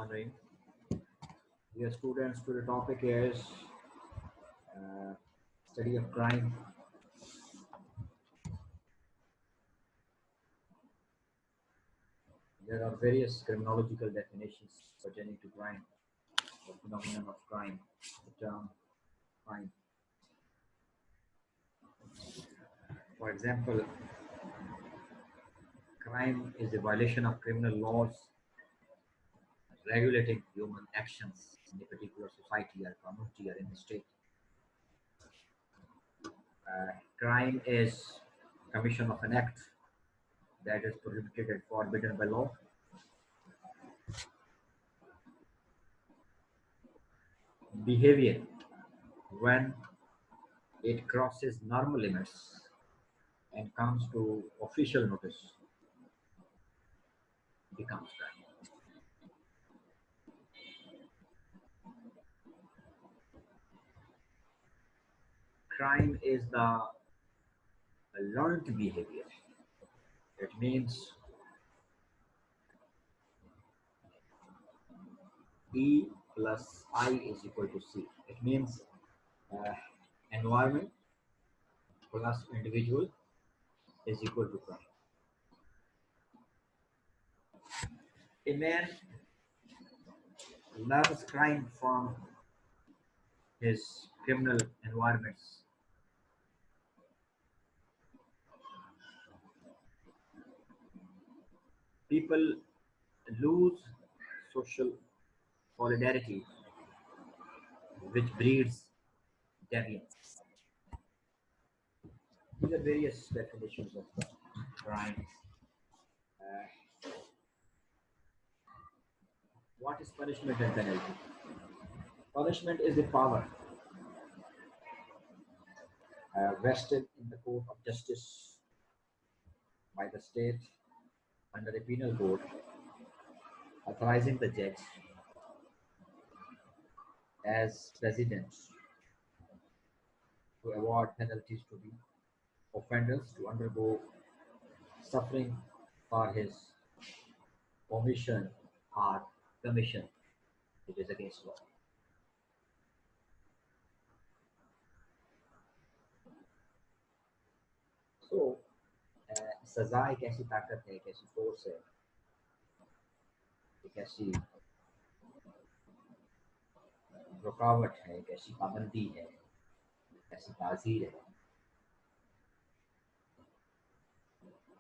Bismillahirrahmanirrahim. Dear students, today topic is uh, study of crime. There are various criminological definitions pertaining to crime, the phenomenon of crime, the term crime. For example, crime is a violation of criminal laws regulating human actions in a particular society or community or in a state. Crime is commission of an act that is prohibited and forbidden by law. Behavior when it crosses normal limits and comes to official notice becomes crime. Crime is the learned behavior. It means E plus I is equal to C. It means uh, environment plus individual is equal to crime. A man learns crime from his criminal environments. People lose social solidarity, which breeds deviance. These are various definitions of crime. What is punishment and penalty? Punishment is the power vested in the court of justice by the state under a penal code, authorizing the judge as president to award penalties to the offenders to undergo suffering for his omission or commission. It is against law. So, सजा एक ऐसी ताकत है, एक ऐसी force है, एक ऐसी रुकावट है, एक ऐसी पाबंदी है, ऐसी ताजीर है.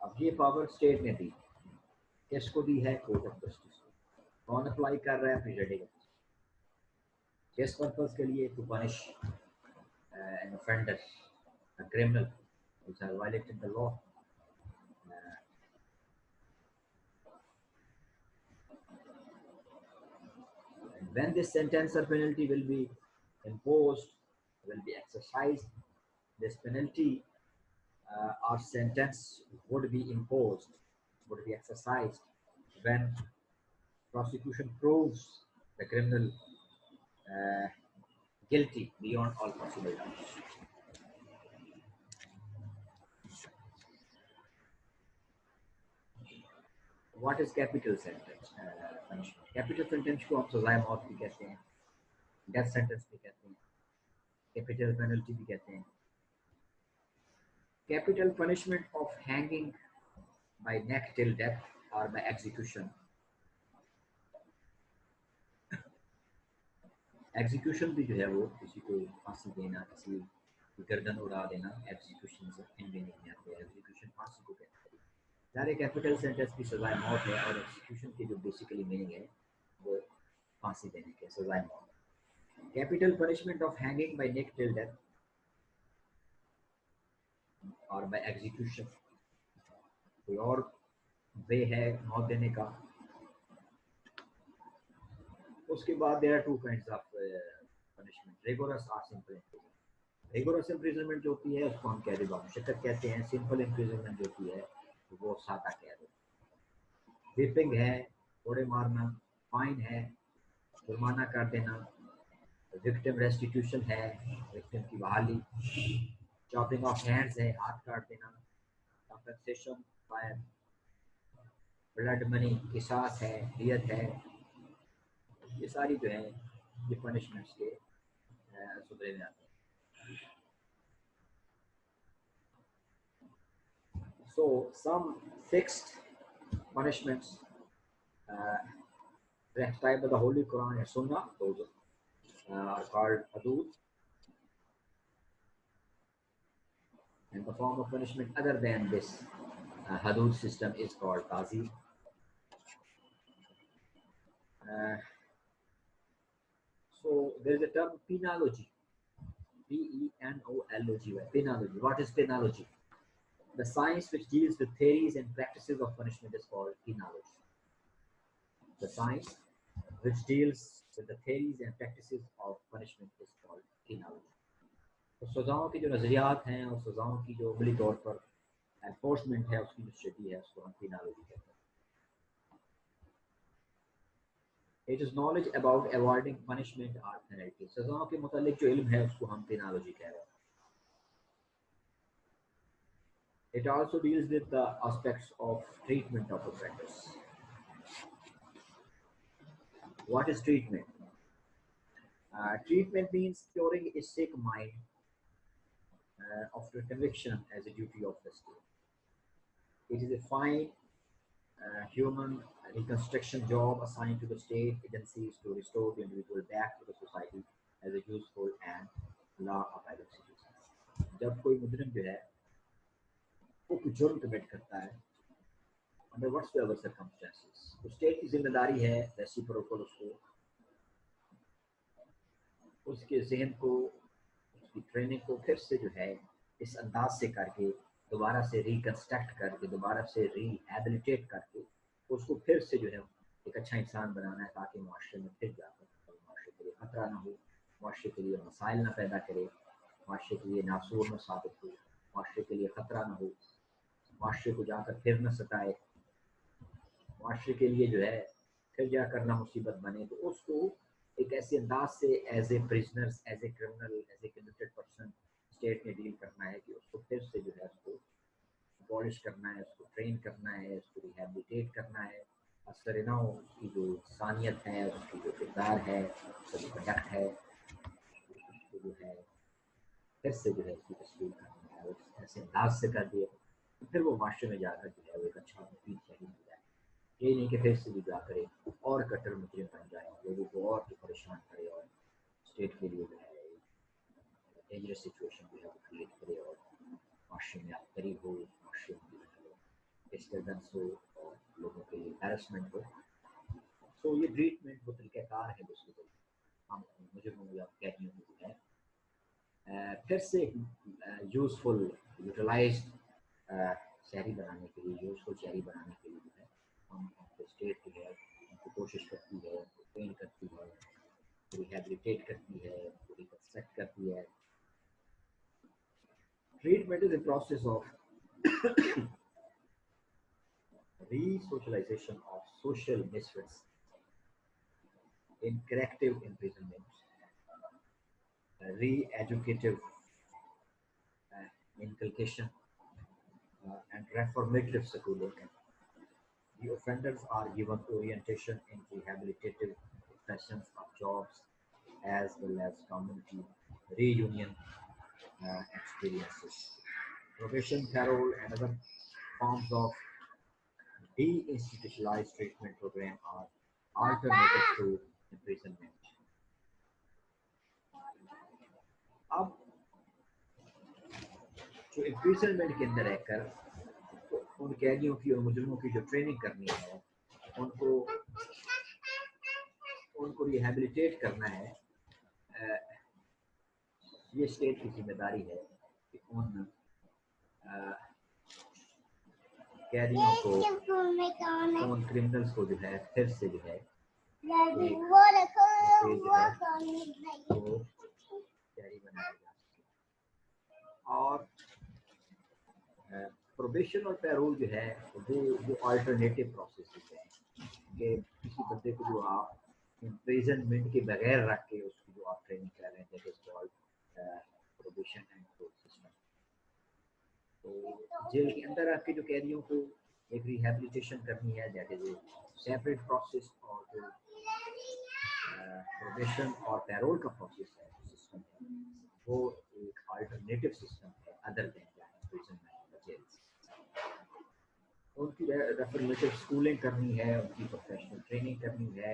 अब ये पावर स्टेट ने दी, किसको दी है? Court of justice. कौन अप्लाई कर रहा है? प्रेसिडेंट. किस पर्पस के लिए? To punish an offender, a criminal who has violated the law. And when this sentence or penalty will be imposed, will be exercised, this penalty or sentence would be imposed, would be exercised when prosecution proves the criminal guilty beyond all possible doubt. What is capital sentence punishment? Capital sentence को हम सजाए मौत भी कहते हैं, death sentence भी कहते हैं, कैपिटल पेनल्टी भी कहते हैं. Capital punishment of hanging by neck till death or by execution. Execution भी जो है वो किसी को फांसी देना, किसी की गर्दन उड़ा देना, एग्जीक्यूशन से हिंदी नहीं आते. एग्जीक्यूशन फांसी को कहते हैं. सारे कैपिटल सेंटेंस की सजाए मौत है और एग्जीक्यूशन की जो बेसिकली मीनिंग है वो फांसी देने के, सजाए मौत. Capital punishment of hanging by neck till death और बाय एग्जीक्यूशन. कोई और वे है मौत देने का. उसके बाद there are two kinds of punishment, rigorous और सिंपल इम्प्रिजनमेंट. रिगोरस इम्प्रिजनमेंट जो होती है उसको हम कैद बामुशक्कत कहते हैं. सिंपल इम्प्रिजनमेंट जो होती है वो सादा कैद. व्हिपिंग है, कोड़े मारना, फाइन है, जुर्माना कर देना, विक्टिम रेस्टिट्यूशन है, विक्टिम की बहाली, चॉपिंग ऑफ हैंड्स है, हाथ काट देना, कंपनसेशन बाय ब्लड मनी, किसास है, दियत है, ये सारी जो है ये पनिशमेंट्स के सुबह में आते हैं. So some fixed punishments prescribed by the Holy Quran and Sunnah, those are called hudud. And the form of punishment other than this hudud system is called qazi. So there is a term penology, P-E-N-O-L-O-G-Y, penology. What is penology? The science which deals with theories and practices of punishment is called penology. The science which deals with the theories and practices of punishment is called penology. तो सजाओं के जो नज़रियात हैं और सजाओं की जो अमली तौर पर एनफोर्समेंट है उसकी जो स्टडी है उसको हम पेनॉलॉजी कहते हैं. It is knowledge about avoiding punishment और पेनल्टी. सजाओं के मुतालिक जो इल्म है उसको हम पेनॉलॉजी कह रहे हैं. It also deals with the aspects of treatment of offenders. What is treatment? Treatment means curing a sick mind after conviction as a duty of the state. It is a fine human reconstruction job assigned to the state agencies to restore the individual back to the society as a useful and law-abiding citizen. जब कोई मुजरिम जो है वो कुछ जुर्म commit करता है under whatsoever circumstances, तो स्टेट की जिम्मेदारी है रेसिप्रोकल उसको उसके जहन को उसकी ट्रेनिंग को फिर से जो है इस अंदाज से करके दोबारा से रिकंस्ट्रक्ट करके दोबारा से रिहेबिलिटेट करके उसको फिर से जो है एक अच्छा इंसान बनाना है ताकि माशरे में फिर जाकर माशरे के लिए खतरा ना हो, माशरे के लिए मसाइल ना पैदा करे, माशरे के लिए नासूर न साबित हो, माशरे के लिए खतरा ना हो, माशरे को जाकर फिर न सताए, माशरे के लिए जो है फिर जाकर ना मुसीबत बने. तो उसको एक ऐसे अंदाज से as a prisoners, as a criminal, as a convicted person state में डील करना है कि उसको फिर से जो है उसको पॉलिश करना है, उसको ट्रेन करना है, उसको रिहेबिलिटेट करना है. असर ना उसकी जो इंसानियत है, उसकी जो किरदार है, उसका जो कंडक्ट है, उसको जो है फिर से जो है उसकी तस्वीर करना है. ऐसे अंदाज से कर दिए तो फिर वो माशरे में जाकर जो है वो एक अच्छा मुफीद शहरी हो जाए. ये नहीं कि फिर से भी जा करे और कट्टर मुजरिम बन जाए, लोगों को और परेशान करे और स्टेट के लिए जो है डेंजरस सिचुएशन जो है वो क्रिएट करे और माशरे में आप करीब हो, माशरे में डिस्टर्बेंस हो और लोगों के लिए हैरेसमेंट हो. सो ये ट्रीटमेंट वो तरीक़ाकार है जिसको हम मुजरिमों या कैदियों को जो है फिर से यूज़फुल यूटिलाइज्ड शहरी बनाने के लिए, यूज़फुल शहरी बनाने के लिए जो है हम स्टेट जो है उनको कोशिश करती है, ट्रेन करती है, रिहेबिलिटेट करती है, रिकंस्ट्रक्ट करती है. Treatment is a process of re-socialization of social misfits in corrective imprisonment, re-educative inculcation, and reformative schooling. The offenders are given orientation in rehabilitative sessions of jobs as well as community reunion experiences. Probation, parole, and other forms of de-institutionalized treatment program are alternatives to imprisonment. अब जो imprisonment के अंदर रहकर उन कैदियों की और मुजरिमों की जो ट्रेनिंग करनी है, उनको रिहेबिलिटेट करना है, ये स्टेट की जिम्मेदारी है कि उन कैदियों को, उन क्रिमिनल्स को जो है फिर से जो है कैदी बनाया जा सके. और प्रोबेशन और पैरोल जो है वो अल्टरनेटिव प्रोसेस है कि किसी बंदे को जो आप इम्प्रिजनमेंट के बगैर रख के उसकी जो आप ट्रेनिंग कर रहे हैं, that is called probation and parole system. तो जेल के अंदर आपके जो कैदियों को एक रिहेबिलिटेशन करनी है, that is a separate process. और जो प्रोबेशन और पैरोल का प्रोसेस है, सिस्टम है, वो एक अल्टरनेटिव सिस्टम है अदर देन इम्प्रिजनमेंट जेल्स। उनकी रेफॉर्मेटिव स्कूलिंग करनी है, उनकी प्रोफेशनल ट्रेनिंग करनी है,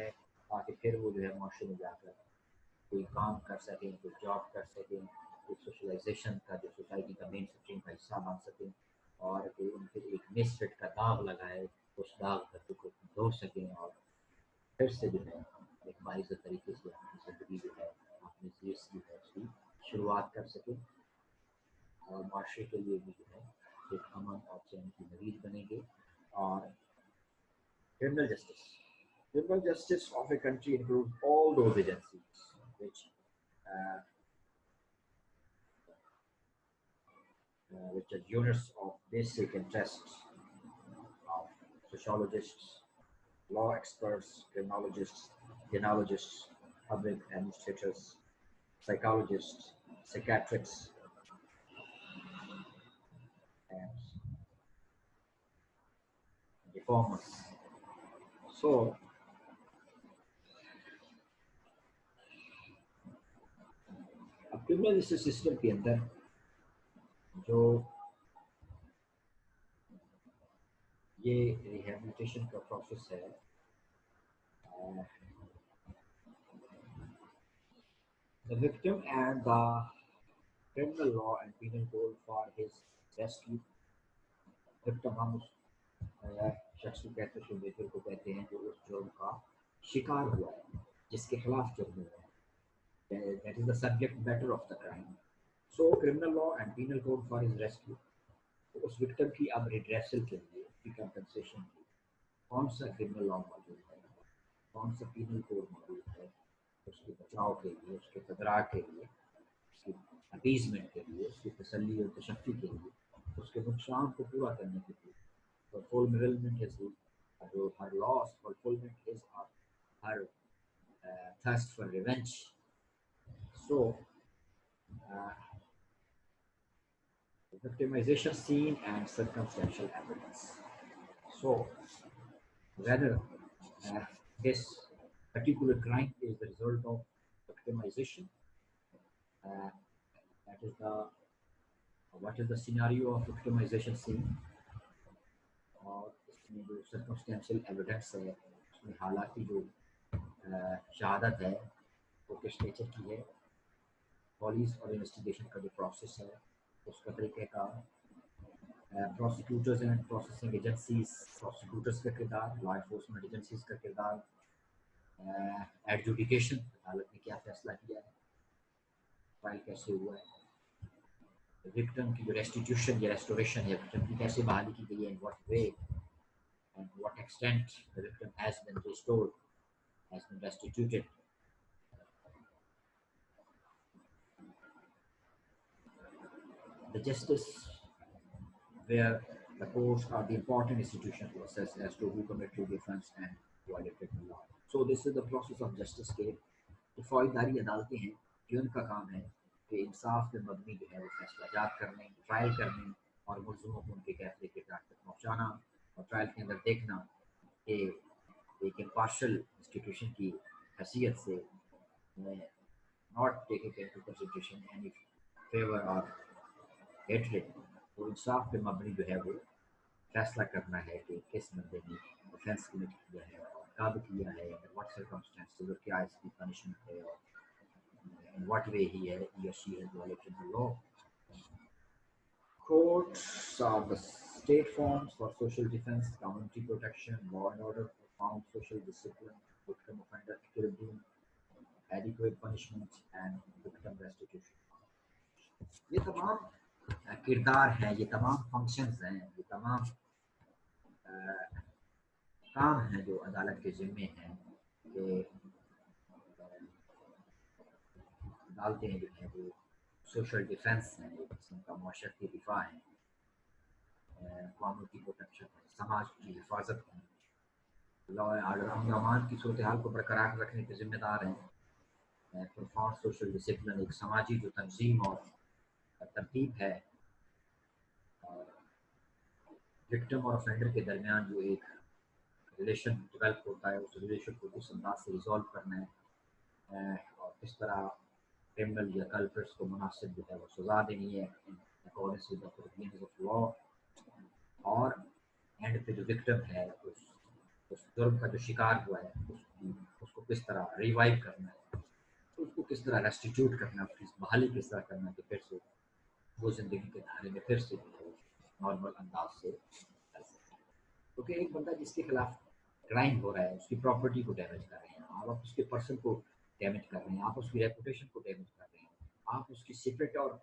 ताकि फिर वो जो है माशरे में जाकर कोई काम कर सकें, कोई जॉब कर सकें, कोई सोशलाइजेशन का जो सोसाइटी का मेन स्ट्रीम का हिस्सा बन सकें, और कोई उनके एक मिसफिट का दाग लगाए, उस दाग को धो सकें और फिर से जो है एक बाइज़्ज़त तरीके से अपनी ज़िंदगी जो है, अपनी ज़िंदगी जो है उसकी शुरुआत कर सकें, और माशरे के लिए भी जो है एक अमन और चैन की नवीद बनेंगे। और criminal justice. Criminal justice of a country includes all those agencies uh, which are units of basic interests of sociologists, law experts, criminologists, genealogists, public administrators, psychologists, psychiatrists, and reformers. So, अब criminal justice system के अंदर जो ये rehabilitation का process है, the victim and the criminal law and penal code for his rescue. Victim हम उस शख्स को कहते हैं, बेहतर को कहते हैं जो उस जुर्म का शिकार हुआ है, जिसके खिलाफ जुर्म हुआ है, that is the subject matter of the crime. So criminal law and penal code for his rescue. तो उस विक्टिम की अब रिड्रेसल के लिए, उसकी कंपनसेशन के लिए कौन सा क्रिमिनल लॉ मौजूद है, कौन सा पीनल कोड मौजूद है, उसके बचाव के लिए, उसके तदरा के लिए, उसकी अपीजमेंट के लिए, उसकी तसल्ली और तशफ़ी के लिए, उसके नुकसान को पूरा करने के लिए, fulfillment is her loss, fulfillment is her thirst for revenge. So, victimization scene and circumstantial evidence. So, whether this particular crime is the result of victimization, that is the what is the scenario of victimization scene, और इसमें जो circumstantial evidence है, उसमें हालांकि जो शहादत है वो किस नेचर की है, पुलिस और इन्वेस्टिगेशन का जो प्रोसेस है उसका तरीक़ेकार, prosecutors and processing agencies, prosecutors का किरदार, लॉ एनफोर्समेंट एजेंसीज का किरदार, एडजुडिकेशन, अदालत ने क्या फैसला किया है, ट्रायल कैसे हुआ है, विक्टिम की जो रेस्टिट्यूशन या रेस्टोरेशन है, विक्टिम की कैसे बहाली की गई है, in what way and to what extent the victim has been restored, has been restituted. The justice where the courts are the important institution to assess as to who committed the offence and violated the law. So this is the process of justice के जो फौजदारी अदालतें हैं, ये उनका काम है कि इंसाफ के मबनी जो है वो फैसला जात करने, ट्रायल करने और मुल्ज़िमों को उनके फैसले के डाट तक पहुँचाना, और ट्रायल के अंदर देखना कि एक इम्पार्शल इंस्टीट्यूशन की हैसियत से not taking into consideration any favour और हेट्रेड, तो इंसाफ पे मबनी जो है वो फैसला करना है कि किस बंदे ने ऑफेंस कमिट किया है और कब किया है, व्हाट सर्कमस्टेंसेस, और क्या इसकी पनिशमेंट है, और in what way he or she has violated the law. Courts are the state forms for social defense, community protection, law and order, profound social discipline, victim offender equilibrium, adequate punishment and victim restitution. ये तमाम किरदार हैं, ये तमाम functions हैं, ये तमाम काम हैं जो अदालत के ज़िम्मे हैं कि अदालतें जो हैं वो सोशल डिफेंस हैं, एक किस्म का माशरती दिफा है, कम्युनिटी प्रोटेक्शन है, समाज की हिफाजत है, लॉ एंड ऑर्डर अमन अमान की सूरत हाल को बरकरार रखने के ज़िम्मेदार हैं, प्रोफाउंड सोशल डिसिप्लिन एक समाजी जो तंजीम और तरतीब है, और विक्टिम और ऑफेंडर के दरमियान जो एक रिलेशन डेवलप होता है, उस रिलेशन को किस अंदाज से रिजॉल्व करना है, और किस तरह क्रिमिनल या कल्प्रिट्स को मुनासिब जो है वो सजा देनी है according to the provisions of law, और एंड पे जो विक्टिम है उस जुर्म का जो शिकार हुआ है उसको किस तरह रिवाइव करना है, उसको किस तरह रेस्टिट्यूट करना है, उसकी बहाली किस तरह करना है कि फिर से वो ज़िंदगी के धारे में फिर से नॉर्मल अंदाज से कर सके। क्योंकि एक बंदा जिसके खिलाफ क्राइम हो रहा है उसकी प्रॉपर्टी को डैमेज कर रहे हैं आप उसके पर्सन को डैमेज कर रहे हैं, आप उसकी रेपुटेशन को डैमेज कर रहे हैं, आप उसकी सीक्रेट और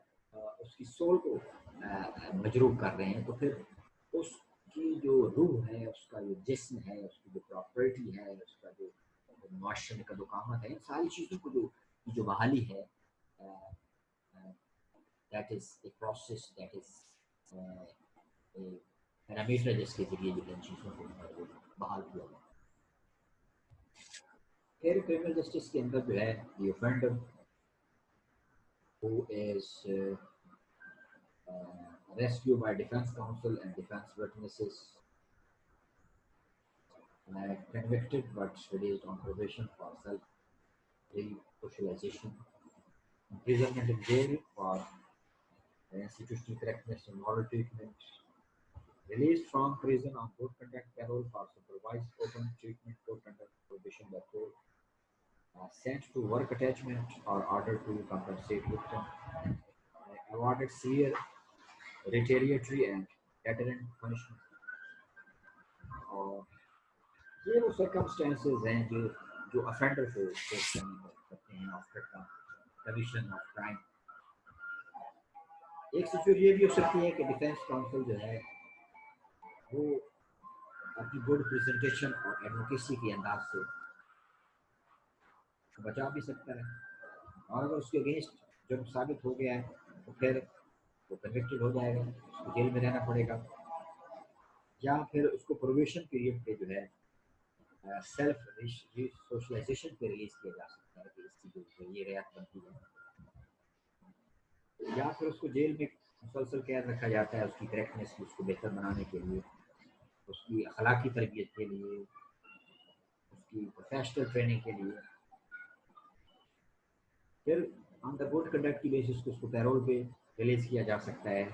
उसकी सोल को मजरूह कर रहे हैं, तो फिर उसकी जो रूह है, उसका जो जिस्म है, उसकी जो प्रॉपर्टी है, उसका जो मुआशरे में कदोकामत है, सारी चीज़ों को जो बहाली है, that is a process that is a parameter जिसके जरिए जो इन चीज़ों को बहाल किया जाए। फिर क्रिमिनल जस्टिस के अंदर जो है the offender who is rescued by defense counsel and defense witnesses, convicted but released on probation for self-re-socialization, imprisonment in jail for institutional correctness and moral treatment, released from prison on good conduct parole for supervised open treatment, good conduct probation by court, sent to work attachment or ordered to compensate victim, awarded severe retaliatory and deterrent punishment। और ये वो circumstances हैं जो offender को face करते हैं after commission of crime. एक situation ये भी हो सकती है कि डिफेंस काउंसिल जो है वो अपनी गुड प्रेजेंटेशन और एडवोकेसी के अंदाज से बचा भी सकता है, और अगर उसके अगेंस्ट जब साबित हो गया है तो फिर वो कन्विक्टेड हो जाएगा, उसको जेल में रहना पड़ेगा, या फिर उसको प्रोबेशन पीरियड पे जो है सेल्फ सोशलाइजेशन पे रिलीज किया जा सकता है कि इसकी जो ये रियायत बनती है, या फिर उसको जेल में मुसलसल कैद रखा जाता है उसकी करेक्टनेस की, उसको बेहतर बनाने के लिए, उसकी अखलाकी तरबियत के लिए, उसकी प्रोफेशनल ट्रेनिंग के लिए। फिर ऑन द गुड कंडक्ट की बेसिस को उसको पैरोल पे रिलीज किया जा सकता है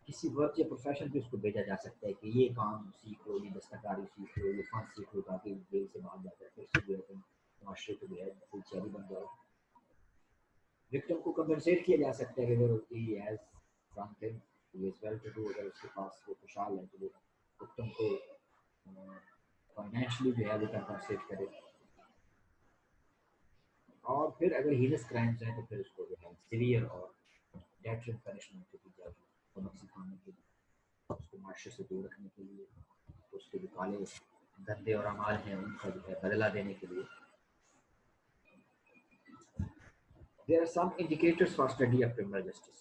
किसी वर्क या प्रोफेशन पे उसको भेजा जा सकता है कि ये काम सीख लो, ये दस्तकारी सीख लो, ये फन सीख लो, ताकि जेल से बाहर जाकर फिर से जो है तुम माशरे को जो है फुलचैरी बन जाओ। विक्टिम को कंपनसेट किया जा सकता है कि अगर he has something, he is well to do, अगर उसके पास वो खुशहाल है तो वो विक्टिम को फाइनेंशियली जो है वो कंपनसेट करे। और फिर अगर हीनस क्राइम्स हैं तो फिर उसको जो है सीवियर और डेटरेंट पनिशमेंट दी जाएगी, सबक सिखाने के लिए, उसको माशरे से दूर रखने के लिए, उसके जो काले गंदे और अमाल हैं उनका जो है बदला देने के लिए। There are some indicators for study of criminal justice.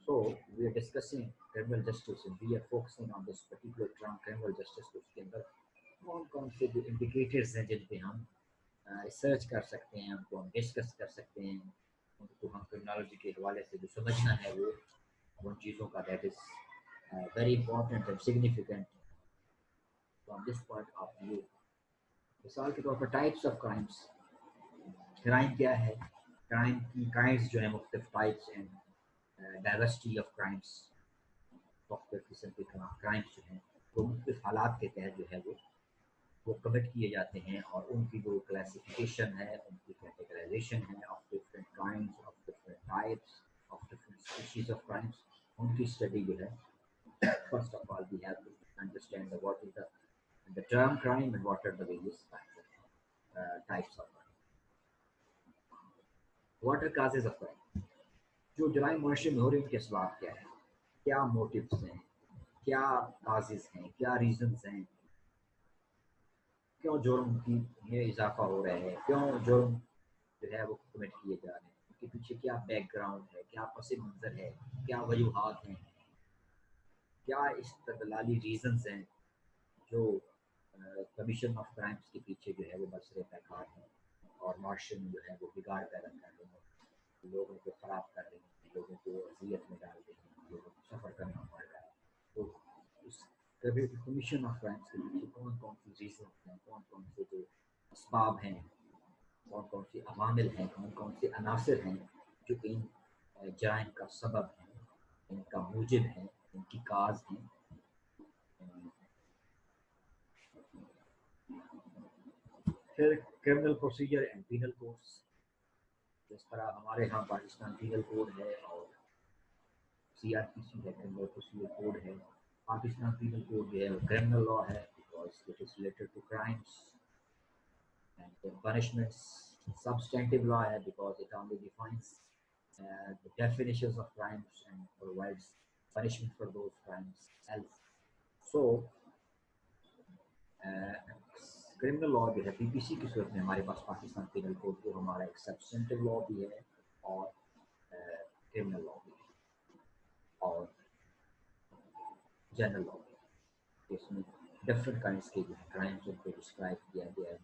So we are discussing criminal justice and we are focusing on this particular term criminal justice। तो उसके अंदर कौन कौन से जो indicators हैं जिन पे हम रिसर्च कर सकते हैं, उनको हम डिस्कस कर सकते हैं, उनको हम क्रिमिनोलॉजी के हवाले से जो समझना है वो उन चीज़ों का that is very important and significant from this point of view. मिसाल के तौर पर टाइप्स ऑफ क्राइम्स, क्राइम क्या है, क्राइम की काइंड्स जो है मुख्तलिफ types and diversity of crimes, मुख्तलिफ किस्म के क्राइम्स जो हैं वो मुख्तलिफ हालात के तहत जो है वो कमिट किए जाते हैं, और उनकी जो क्लासिफिकेशन है, उनकी कैटेगराइजेशन है of different kinds of different types of different species of crimes, उनकी स्टडी जो है first of all we have to understand what is the term crime and what are the various types of crime, what are causes of crime. जो जराइम मुआशरे में हो रहे हैं उनके असबाब क्या है, क्या मोटिव्स हैं, क्या काजेज हैं, क्या रीजंस हैं, क्यों जुर्म की में इजाफा हो रहा है, क्यों जुर्म जो है वो कमिट किए जा रहे हैं, उनके पीछे क्या बैकग्राउंड है, क्या पस मंज़र है, क्या वजूहात हैं, क्या इस्तदलाली रीजंस हैं जो कमीशन ऑफ क्राइम्स के पीछे जो है वो बसरे पैकार हैं और माशरे में जो है वो बिगाड़ पैदा कर रहे हैं, लोगों को ख़राब कर रहे हैं, लोगों को अजियत में डाल रहे हैं, जो सफ़र करना पड़ रहा है। तो उस कमीशन ऑफ क्राइम्स के पीछे कौन कौन सी रीज़न हैं, कौन कौन से जो असबाब हैं, कौन कौन से अवामिल हैं, कौन कौन से अनासर हैं जो इन जराइम का सबब है, इनका मूजिब है, इनकी काज हैं। फिर criminal procedure and penal codes, जिस तरह हमारे यहाँ पाकिस्तान पीनल कोड है और CRPC है, क्रिमिनल प्रोसीजर कोड है। पाकिस्तान पीनल कोड जो है वो क्रिमिनल लॉ है because it is related to crimes and punishments. Substantive law है because it only defines the definitions of crimes and provides punishment for those crimes else. So criminal law जो है PPC की सूरत में हमारे पास Pakistan penal code जो हमारा एक substantive law भी है और क्रिमिनल लॉ भी है और जनरल लॉ भी है, इसमें डिफरेंट काइंड्स के जो है क्राइम्स उनको डिस्क्राइब किया गया है।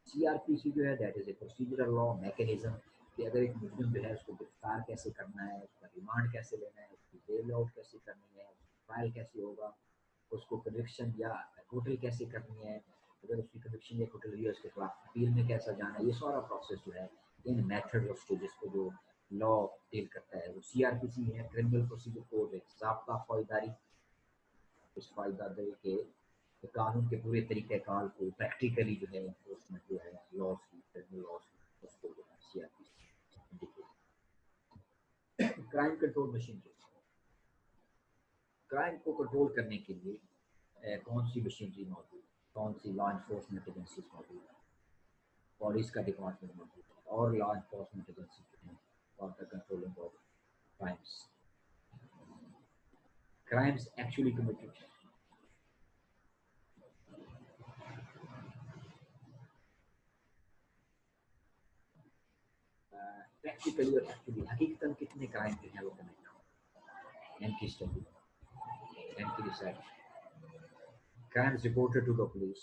CRPC जो है that is a procedural law mechanism कि अगर एक मुजरिम जो है उसको गिरफ्तार कैसे करना है, उसका रिमांड कैसे लेना है, उसकी बेल आउट कैसे करनी है, ट्रायल कैसे होगा, उसको कन्विक्शन या टोटल कैसे करनी है, अगर उसकी कन्विक्शन या टोटल हुई है उसके खिलाफ अपील में कैसा जाना है, ये सारा प्रोसेस जो है इन मेथड और स्टेजेस को जो लॉ डील करता है वो CRPC है। क्रिमिनल प्रोसीजर कोड है ज़ाब्ता फौजदारी, इस फौजदारी के कानून के पूरे तरीक़ेकार को प्रैक्टिकली जो है एनफोर्समेंट जो है लॉस की, क्रिमिनल लॉस की, उसको जो है CRPC। Crime control machinery, crime को कंट्रोल करने के लिए कौन सी मशीनरी मौजूद है, कौन सी लॉ इन्फोर्समेंट एजेंसीज मौजूद है, पुलिस का डिपार्टमेंट मौजूद है और लॉ इन्फोर्समेंट एजेंसी जो है for the controlling of crimes. Crimes actually committed, practically और एक्चुअली हकीकतन कितने क्राइम जो है वो कमिट हुए, इनकी स्टडी, इनकी research. Crimes reported to the police,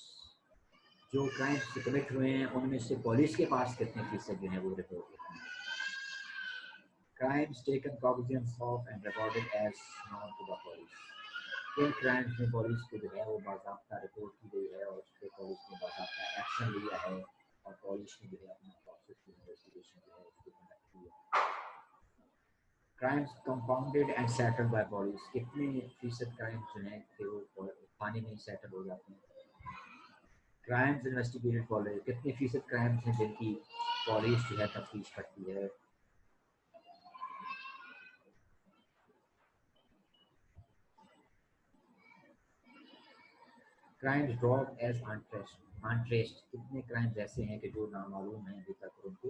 जो क्राइम्स कमिट हुए हैं उनमें से पुलिस के पास कितने फीसद जो है वो रिपोर्ट करते हैं। Crimes taken cognizance of and recorded as known to the police, किन क्राइम्स में पुलिस को जो है वो बाकायदा रिपोर्ट की गई है और उस पर पुलिस ने बाकायदा एक्शन लिया है और पुलिस ने जो है अपना प्रोसेस की इन्वेस्टिगेशन जो है उसको कंडक्ट किया। Crimes compounded and settled bye police, कितने फीसद क्राइम्स जो हैं कि वो थाने में ही सेटल हो जाते हैं। क्राइम्स इन्वेस्टिगेटेड पुलिस, कितने फीसद क्राइम्स हैं जिनकी पुलिस जो है तफ्तीश करती है। क्राइम्स ड्रॉप एज अनट्रेस्ड, कितने क्राइम्स ऐसे हैं कि जो नामालूम हैं अभी तक उनको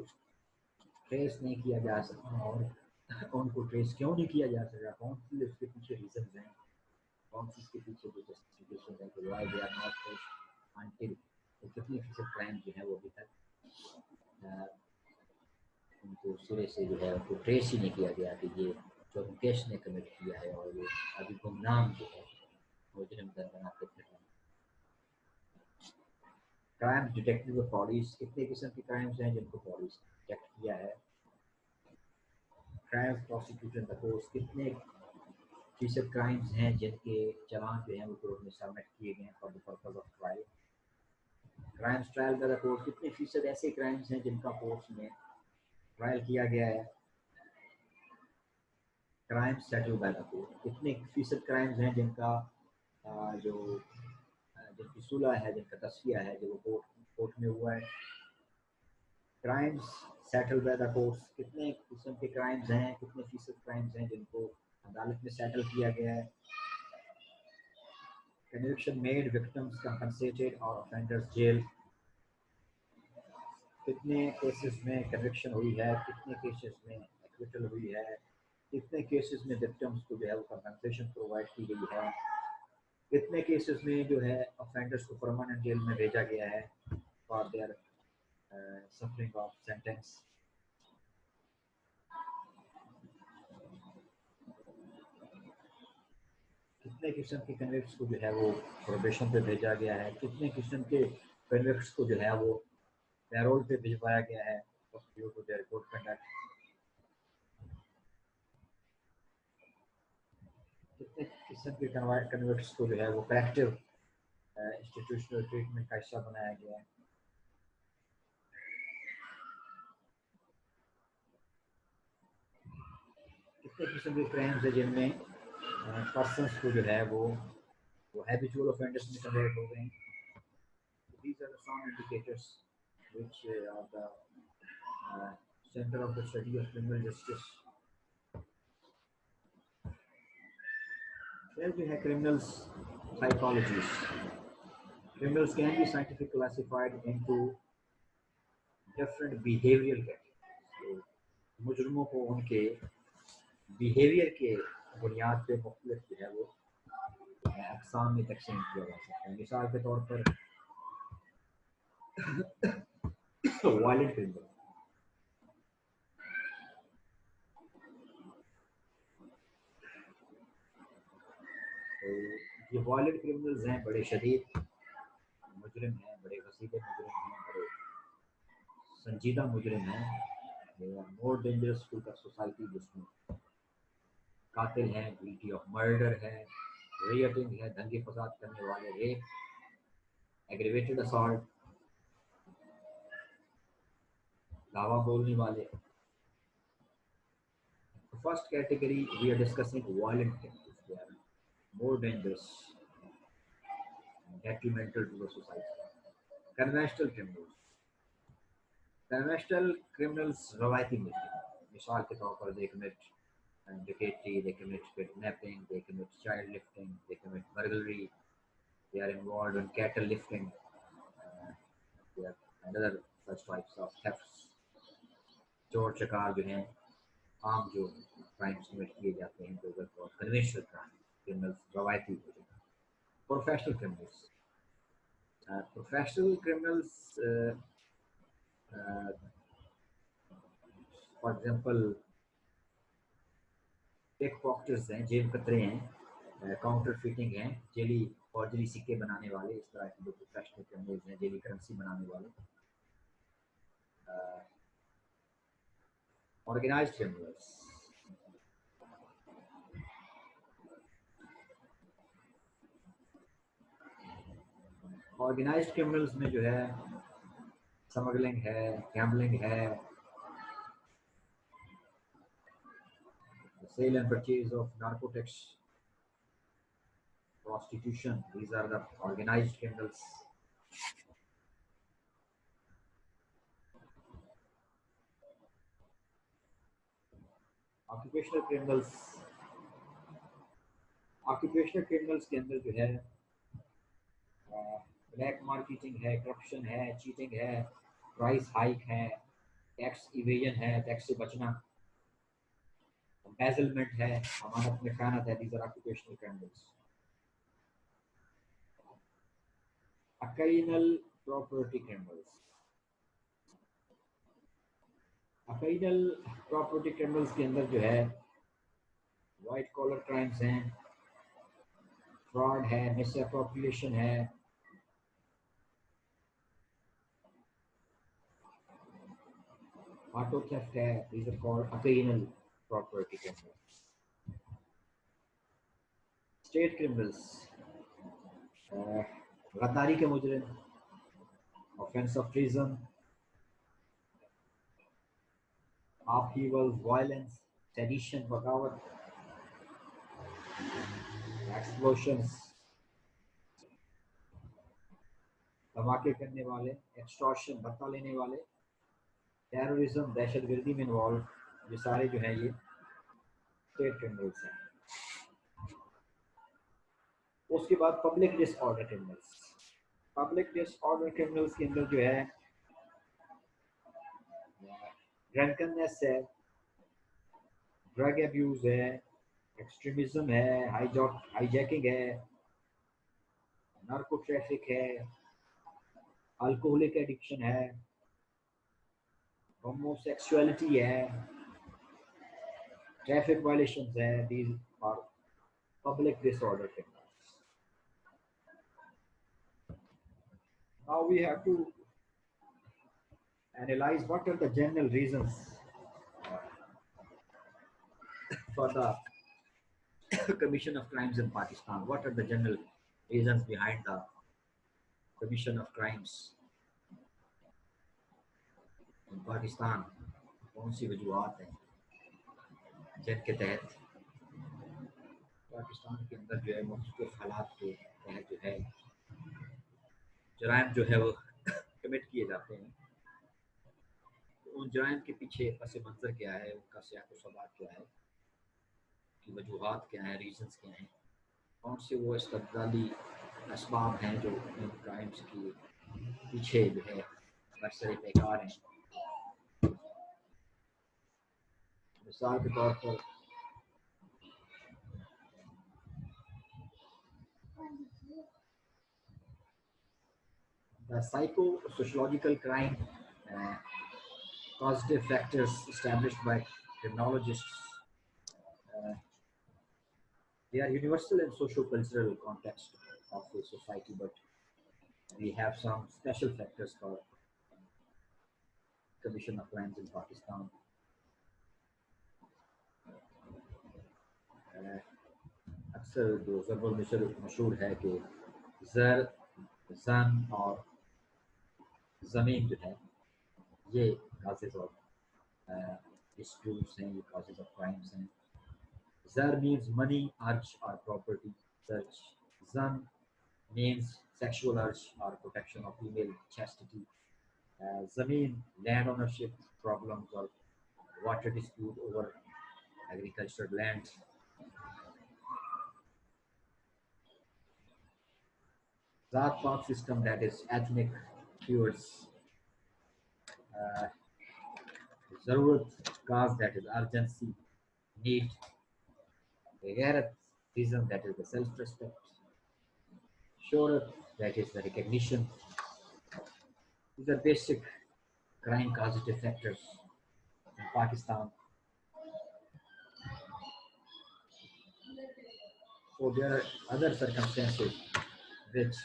ट्रेस नहीं किया जा सका और उनको ट्रेस क्यों नहीं किया जा सका, कौन सी उसके पीछे रीजन हैं, कौन सी इसके पीछे जो जस्टिफिकेशन है कि why they are not traced until, तो कितने फीसद क्राइम जो है वो अभी तक उनको सिरे से जो है उनको ट्रेस ही नहीं किया गया कि ये जो मुकेश ने कमिट किया है और वो अभी गुमनाम जो है मुजरिम बनाते थे। क्राइम्स डिटेक्टिव पुलिस, कितने किस्म के क्राइम्स हैं जिनको पुलिस डिटेक्ट किया है। क्राइम्स प्रोसिक्यूशन द कोर्ट्स, कितने फीसद क्राइम्स हैं जिनके चालान जो हैं वो कोर्ट में सबमिट किए गए for the purpose of trial. Crimes trial by the court, कितने फीसद ऐसे क्राइम्स हैं जिनका कोर्ट में ट्रायल किया गया है। Crimes settle by the court, कितने फीसद क्राइम्स हैं जिनका जिनकी सुलह है, जिनका तस्फिया है, जो वो कोर्ट में हुआ है। Crimes settle by the courts, कितने किस्म के क्राइम्स हैं, कितने फीसद क्राइम्स हैं जिनको अदालत में सेटल किया गया है। कन्विक्शन मेड, विक्टिम्स कंपनसेटेड और ऑफेंडर्स जेल, कितने केसेस में कन्विक्शन हुई है, कितने केसेस में एक्विटल हुई है, कितने केसेस में विक्टिम्स को जो है वो कंपनसेशन प्रोवाइड की गई है, कितने केसेस में जो है ऑफेंडर्स को परमानेंट जेल में भेजा गया है for their suffering of sentence. कितने किस्म के कन्विक्ट्स को जो है वो प्रोबेशन पे भेजा गया है, कितने किस्म के कन्विक्ट्स को जो है वो पैरोल पे भिजवाया गया है due to their good conduct. कितने किस्म के कन्वर्ट्स को जो है वो करेक्टिव इंस्टीट्यूशनल ट्रीटमेंट का हिस्सा बनाया गया है। कितने किस्म के क्राइम्स है जिनमें पर्सनस को जो है वो हैबिचुअल ऑफेंडर्स में कन्वर्ट हो गए हैं। These are the some indicators which are the center of the study of criminal justice. फिर जो है criminals psychologies. Criminals can be scientifically classified into different behavioral categories. So, मुजरमों को उनके बिहेवियर के बुनियाद पे मुख्तलिफ जो है वो अक़साम में तकसीम किया जा सकता है। मिसाल के तौर पर वायलेंट क्रिमिनल, तो ये वायलेंट क्रिमिनल्स हैं, बड़े शदीद मुजरिम हैं, बड़े वसीले मुजरिम हैं, बड़े संजीदा मुजरिम हैं। More dangerous to the society, जिसमें कातिल हैं, गिल्टी ऑफ मर्डर है, रेटिंग है, दंगे फसाद करने वाले, रेप, एग्रीवेटेड असॉल्ट, दावा बोलने वाले। First category we are discussing violent criminals, they are more dangerous and detrimental to the society. Conventional criminals. Conventional criminals रवायती मुजरिम, मिसाल के तौर पर they commit डकैती, they commit kidnapping, they commit child lifting, they commit burglary, they are involved in cattle lifting, they are another such types of thefts. चोर चकार जो हैं, आम जो क्राइम्स कमिट किए जाते हैं, जो कन्वेंशनल क्रिमिनल्स रवायती मुजरिम। Professional criminals. Professional criminals, for example, pick pocketers हैं, जेब कतरे हैं, काउंटर फिटिंग हैं, जेली फॉर्जरी सिक्के बनाने वाले, इस तरह के जो प्रोफेशनल क्रिमिनल्स हैं, जेली करेंसी बनाने वाले। ऑर्गेनाइज्ड क्रिमिनल्स, ऑर्गेनाइज्ड क्रिमिनल्स में जो है स्मगलिंग है, गैम्बलिंग है, sale and purchase of narcotics, prostitution, these are the organized criminals. Occupational criminals, occupational criminals के अंदर जो है ब्लैक मार्केटिंग है, करप्शन है, चीटिंग है, प्राइस हाइक है, टैक्स इवेजन है, टैक्स से बचना, एम्बेजलमेंट है, अमानत में खयानत है। these are occupational criminals. Occasional property criminals. Occasional property criminals के अंदर जो है वाइट कॉलर क्राइम्स हैं, फ्रॉड है, मिसअप्रोप्रिएशन है, ऑटो थेफ्ट है। these are called occasional property criminals. State criminals, गद्दारी के मुजरिम, offense of treason, upheaval, violence, sedition, बगावत, explosions, धमाके करने वाले, एक्सटॉर्शन, भत्ता लेने वाले, टेररिज्म, दहशतगर्दी में इन्वॉल्व, ये सारे जो हैं ये स्टेट क्रिमिनल्स हैं। उसके बाद public disorder criminals. Public disorder criminals के अंदर जो है ड्रंकननेस है, ड्रग अब्यूज है, एक्सट्रीमिज्म है, हाईजैकिंग है, नार्को ट्रैफिक है, अल्कोहलिक एडिक्शन है, होमोसेक्सुअलिटी है, ट्रैफिक वायलेशंस है। these are public disorder criminals. Now we have to analyze what are the general reasons for the commission of crimes in Pakistan? What are the general reasons behind the commission of crimes in Pakistan? कौन सी वजूहत हैं जिनके तहत पाकिस्तान के अंदर जो है मुख्तलिफ हालात के तहत जो है जराइम जो है वो कमिट किए जाते हैं? तो उन जराइम के पीछे पस मंज़र क्या है, उनका सियाक़ो सबाब क्या है, की वजूहत क्या है, रीजंस क्या हैं, कौन से वो इस्तक़बाली असबाब हैं जो इन क्राइम्स के पीछे जो है बरसर बेकार हैं? मिसाल के तौर पर the psychosociological crime causative factors established by criminologists. They are universal in socio-cultural context of a society, but we have some special factors for commission of crimes in Pakistan. अक्सर जो ज़रबुल मिसर मशहूर है कि ज़र, ज़न और ज़मीन जो है ये causes of disputes हैं, ये causes of crimes हैं. Zar means money, urge or property. Such Zan means sexual urge or protection of female chastity. Zameen, land ownership problems or water dispute over agricultural land. Zat Pak system, that is ethnic cures. Zarurat, cause, that is urgency, need. Gharat, reason, that is the self-respect. Shorat, that is the recognition. These are basic crime causative factors in Pakistan. So there are other circumstances which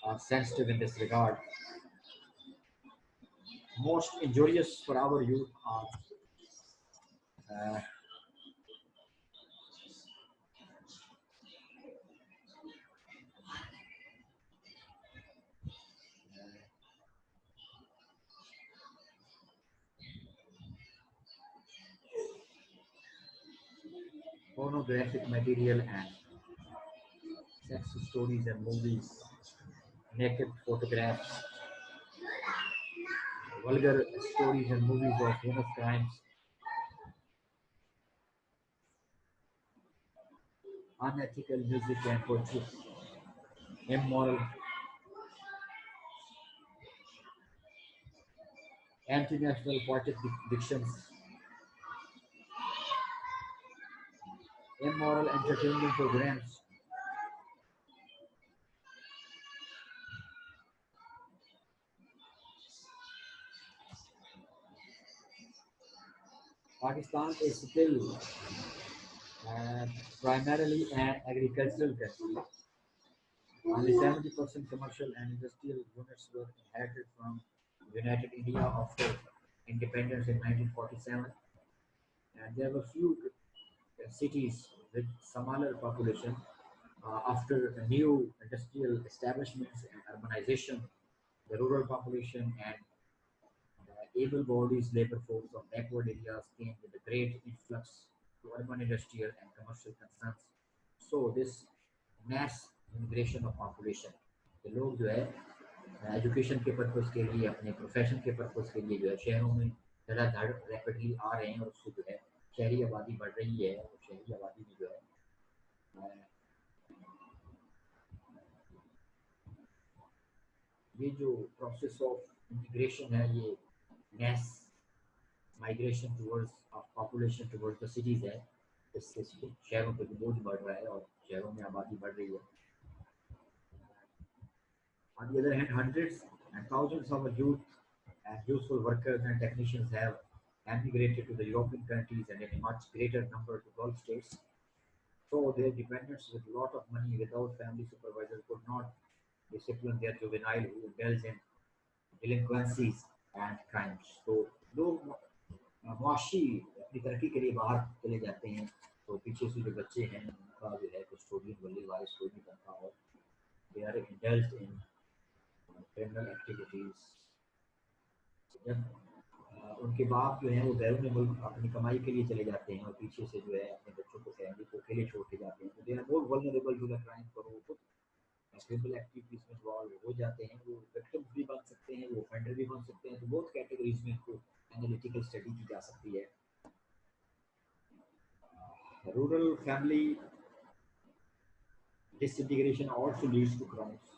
are sensitive in this regard. Most injurious for our youth are pornographic material and sex stories and movies, naked photographs, vulgar stories and movies of heinous crimes, unethical music and poetry, immoral, anti-national poetic dictions, immoral entertainment programs, Pakistan is still primarily an agricultural country. Only 70% commercial and industrial units were inherited from United India after independence in 1947, and there were few cities with smaller population. After new industrial establishments and urbanization, the rural population and able-bodied labor force of backward areas came with a great influx to urban industrial and commercial concerns. So this mass immigration of population, के लोग जो है education के purpose के लिए, अपने profession के purpose के लिए जो है शहरों में धड़ाधड़ रैपिडली आ रहे हैं, और उससे जो है शहरी आबादी बढ़ रही है, और शहरी आबादी में जो है ये जो प्रोसेस ऑफ इमिग्रेशन है, ये mass migration towards population towards the cities है, इससे शहरों पे बोझ बढ़ रहा है और शहरों में आबादी बढ़ रही है. On the other hand, hundreds and thousands of youth and useful workers and technicians have emigrated to the European countries and in a much greater number to Gulf states. So their dependents with a lot of money without family supervisors could not discipline their juvenile who indulge in delinquencies and crimes. So लोग मुआशी अपनी तरक्की के लिए बाहर चले जाते हैं तो पीछे से जो बच्चे हैं उनका जो है कस्टोडियन वली वारिस कोई नहीं बनता और they are indulged in criminal activities. जब उनके बाप जो हैं वो बैरून मुल्क अपनी कमाई के लिए चले जाते हैं और पीछे से जो है अपने बच्चों को फैमिली को अकेले छोड़ के जाते हैं, तो they are more vulnerable to the crime, पर वो खुद क्रिमिनल एक्टिविटीज में इन्वॉल्व हो जाते हैं। वो विक्टिम्स भी बन सकते हैं, वो ऑफेंडर भी बन सकते हैं। तो बहुत कैटेगरीज में इनको एनालिटिकल स्टडी की जा सकती है। Rural family disintegration also leads to crimes.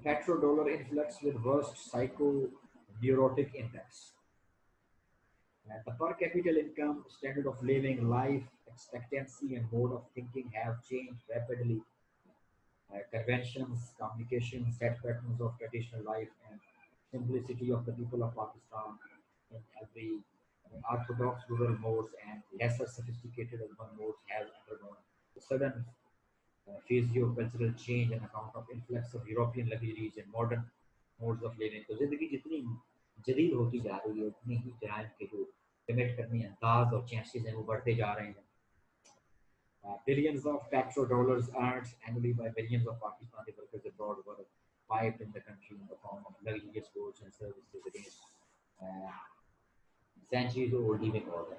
Petrodollar influx with worst psycho-neurotic impacts. The per capita income, standard of living, life expectancy, and mode of thinking have changed rapidly. Conventions, communication, set patterns of traditional life, and simplicity of the people of Pakistan in every orthodox rural modes and lesser sophisticated urban modes have undergone a sudden physio-cultural change on account of influx of European luxuries and modern modes of living. तो जिंदगी जितनी जदीद होती जा रही है उतनी ही जराइम के जो कमिट करने अंदाज और चांसेस हैं वो बढ़ते जा रहे हैं। Billions of petrodollars earned annually by millions of Pakistani workers abroad were piped in the country in the form of luxurious goods and services against uh, centuries-old living order.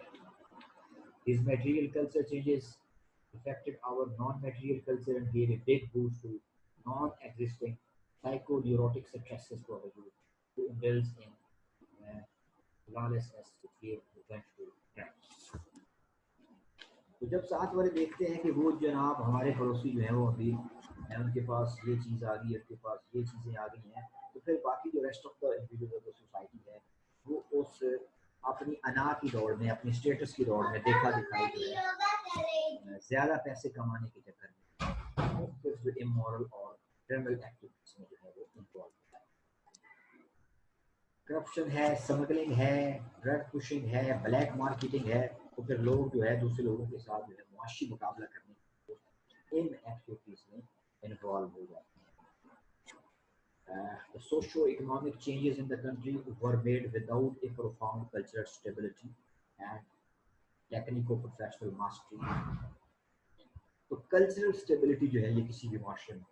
These material culture changes affected our non-material culture and gave a big boost to non-existing psychoneurotic stresses to our youth, who indulge in lawlessness to fear revenge to crimes. तो जब साथ वाले देखते हैं कि वो जनाब हमारे पड़ोसी जो है वो अभी है, उनके पास ये चीज़ आ गई है, उनके पास ये चीज़ें आ गई हैं, तो फिर बाकी जो rest of the individual society है वो उस अपनी अना की दौड़ में, अपनी स्टेटस की दौड़ में देखा दिखाई जो है ज़्यादा पैसे कमाने के चक्कर में मुख्तलिफ जो इमोरल और क्रिमिनल एक्टिविटीज में जो है वो इन्वॉल्व होता है। करप्शन है, स्मगलिंग है, ड्रग पुशिंग है, ब्लैक मार्केटिंग है, तो फिर लोग जो है दूसरे लोगों के साथ जो है मुआशी मुकाबला करने इन एक्टिविटीज में इन्वॉल्व हो जाते हैं। The socio-economic changes in the country were made without a profound cultural stability and technico-professional mastery. तो कल्चरल स्टेबिलिटी जो है ये किसी भी माशरे में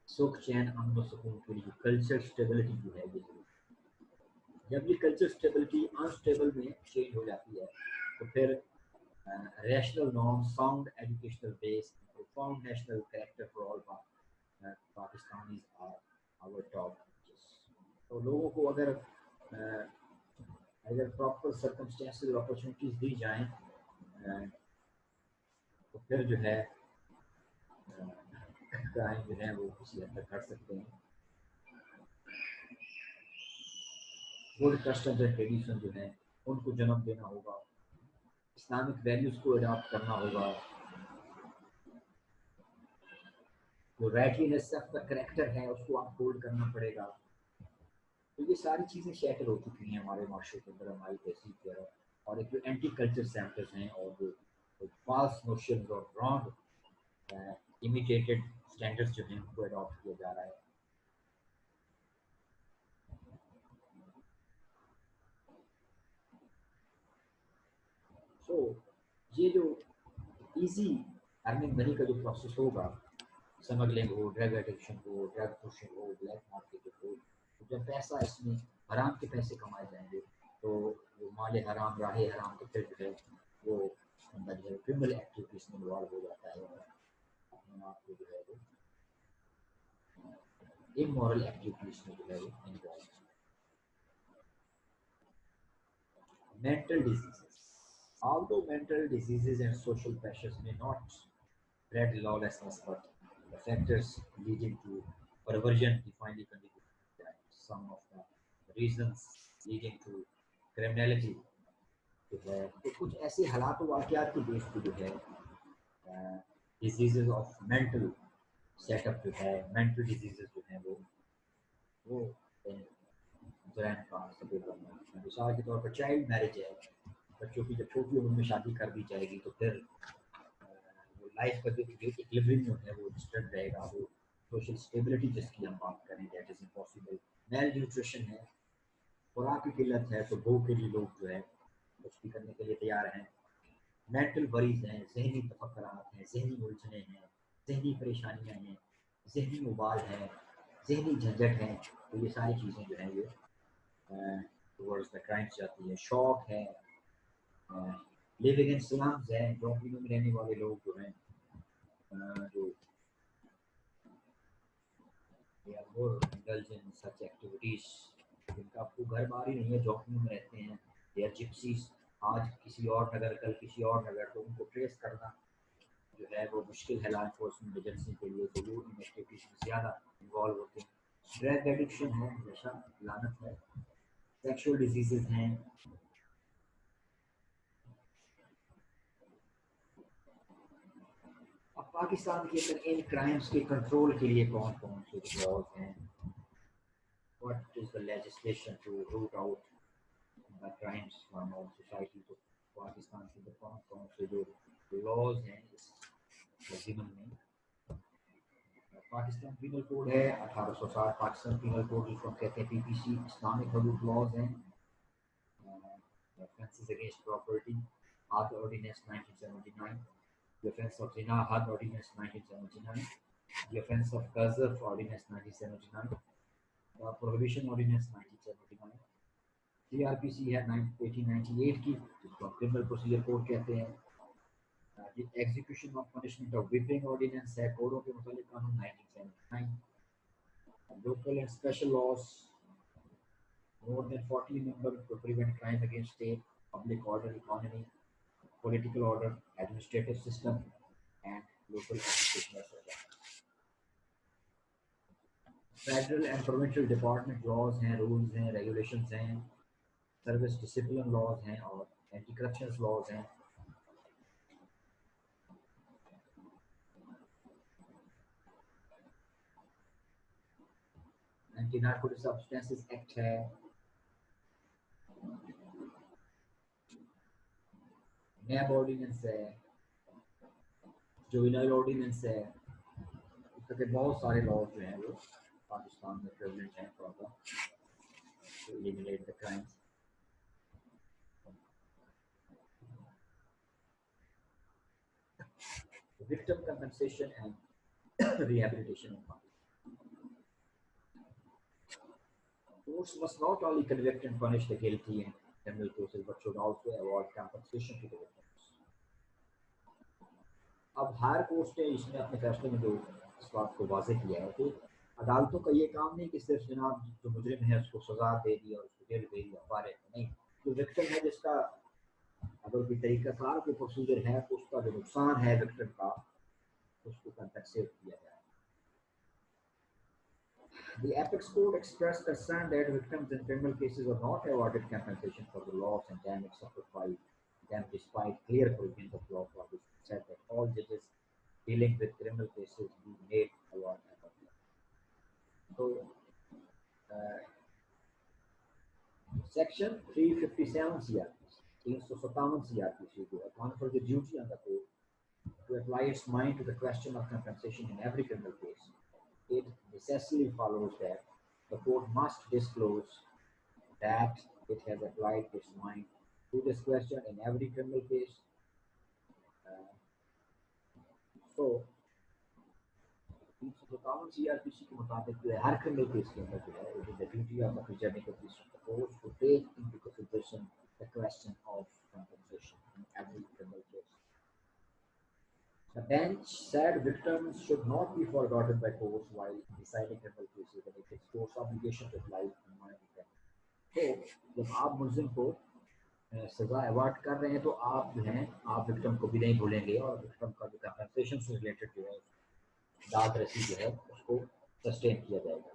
सुख चैन अमन सुकून के लिए कल्चरल स्टेबिलिटी जो है ये जब ये कल्चर स्टेबिलिटी अनस्टेबल में चेंज हो जाती है तो फिर rational norm, sound educational base, profound national character for all Pakistanis are our top. तो लोगों को अगर प्रॉपर सर्कमस्टेंसेस और अपॉर्चुनिटीज दी जाएं तो फिर जो है क्राइम जो है वो किसी हद तक कर सकते हैं। गुड कस्टम्स एंड ट्रेडिशन जो है उनको जन्म देना होगा, इस्लामिक वैल्यूज को अडॉप्ट करना होगा, जो राइटलीनेस का करेक्टर है उसको अपहोल्ड करना पड़ेगा। तो ये सारी चीज़ें शैटर हो चुकी हैं हमारे माशरे के अंदर, हमारी तहसीब के अंदर, और एक जो एंटी कल्चर सेंटर्स हैं और जो फॉल्स नोशंस और रॉन्ग इमिटेटेड स्टैंडर्ड्स जो हैं उनको अडॉप्ट किया जा रहा है। तो ये जो इजी अर्निंग मनी का जो प्रोसेस होगा, स्मगलिंग हो, ड्रग एडिक्शन हो, ड्रग पुशिंग हो, ब्लैक मार्केट हो, तो जब पैसा इसमें हराम के पैसे कमाए जाएंगे तो वो माले हराम राहे हराम तो फिर जो है वो बंदा जो है क्रिमिनल एक्टिविटीज में इन्वॉल्व हो जाता है और अपने आप को जो है वो इमोरल एक्टिविटीज में जो है वो involve. Mental diseases, although mental diseases and social pressures may not spread lawlessness, but the factors leading to perversion definitely contribute that some of the reasons leading to criminality जो है तो कुछ ऐसे हालात वाक़यात के बेस पे जो है डिजीजेज ऑफ मेंटल सेटअप जो है, मेंटल डिजीजेज जो है वो जराइम का सबब बनना। मिसाल के तौर पर चाइल्ड मैरिज है, बच्चों की जब छोटी उम्र में शादी कर दी जाएगी तो फिर वो लाइफ का जो इक्विलिब्रियम जो है वो डिस्टर्ब रहेगा, वो सोशल स्टेबिलिटी जिसकी हम बात करें that is impossible. Mail nutrition है, खुराक की किल्लत है, तो भूख के लिए लोग जो है कुछ भी करने के लिए तैयार हैं। मेंटल वरीज हैं, जहनी तफक्कुरात हैं, जहनी उलझने हैं, जहनी परेशानियां हैं, जहनी उबाल है, जहनी झंझट है, तो ये सारी चीज़ें जो हैं ये टुवर्ड्स द क्राइम्स जाती है। शौक है, लिविंग इन स्लम्स है, झोंपड़ियों में रहने वाले लोग जो हैं जो they are more indulged in such activities, जिनका आपको घर बार ही नहीं है, झोंपड़ियों में रहते हैं, they are gypsies, आज किसी और नगर कल किसी और नगर, तो उनको ट्रेस करना जो है वो मुश्किल है लॉ इन्फोर्समेंट एजेंसी के लिए, तो वो इन एक्टिविटीज में ज़्यादा इन्वॉल्व होते हैं। ड्रग एडिक्शन है, नशा लानत है, सेक्सुअल डिजीजेज हैं। अब पाकिस्तान के अंदर इन क्राइम्स के कंट्रोल के लिए कौन कौन से लॉज हैं, what is the legislation to root out the crimes from our society. तो पाकिस्तान के अंदर कौन कौन से जो लॉज हैं इस ज़िम्मन में। पाकिस्तान पीनल कोड है 1860, पाकिस्तान पीनल कोड जिसको हम कहते हैं पीपीसी, इस्लामिक हदूद लॉज हैं, offences against property, Hard Ordinance 1979, the offence of zina, Hard Ordinance 1979, the offence of qazaf, Ordinance 1979, the Prohibition Ordinance 1979, CRPC है 1898 की, जिसको हम क्रिमिनल प्रोसीजर कोड कहते हैं। Execution of punishment of whipping ordinance है, कोडों के मुतालिक कानून 1979। Local and special laws more than 40 members to prevent crime against state, public order, economy, political order, administrative system, and local educational system. Federal and provincial department laws हैं, rules हैं, regulations हैं, service discipline laws हैं और anti-corruption laws हैं। Anti-narcotic substances act है, नैब ordinance है, juvenile ordinance है, इस तरह के बहुत सारे लॉज जो हैं वो पाकिस्तान में प्रेजेंट हैं to eliminate the crimes. Victim compensation and rehabilitation of Pakistan. Courts must not only convict and punish the guilty in criminal cases, but should also award compensation to the victims. अब higher court ने इसमें अपने फैसले में जो इस बात को वाजे किया है कि अदालतों का ये काम नहीं कि सिर्फ जनाब जो मुजरिम है उसको सजा दे दी और उसको जेल दे दिया फारे, नहीं, जो विक्टिम है जिसका अगर कोई तरीकाकार कोई प्रोसीजर है तो उसका जो नुकसान है विक्टिम का उसको कंपेंसेट किया जाए। The Apex Court expressed concern that victims in criminal cases are not awarded compensation for the loss and damage suffered by them despite clear provisions of law. For this said that all judges dealing with criminal cases be made award compensation. So, Section 357 CRPC, 357 CRPC, for the duty on the court to apply its mind to the question of compensation in every criminal case. It necessarily follows that the court must disclose that it has applied its mind to this question in every criminal case. So, 357 CRPC के मुताबिक जो है हर criminal case के अंदर जो है it is the duty of the presiding officer of the court to take into consideration the question of compensation in every criminal case. The bench said victims should not be forgotten by courts while deciding criminal cases, and it is court's obligation to apply in mind of them. तो जब आप मुल्जिम को सजा award कर रहे हैं तो आप जो हैं आप विक्टिम को भी नहीं भूलेंगे और विक्टिम का जो कंपनसेशन से रिलेटेड जो है दाद रसी जो है उसको सस्टेन किया जाएगा।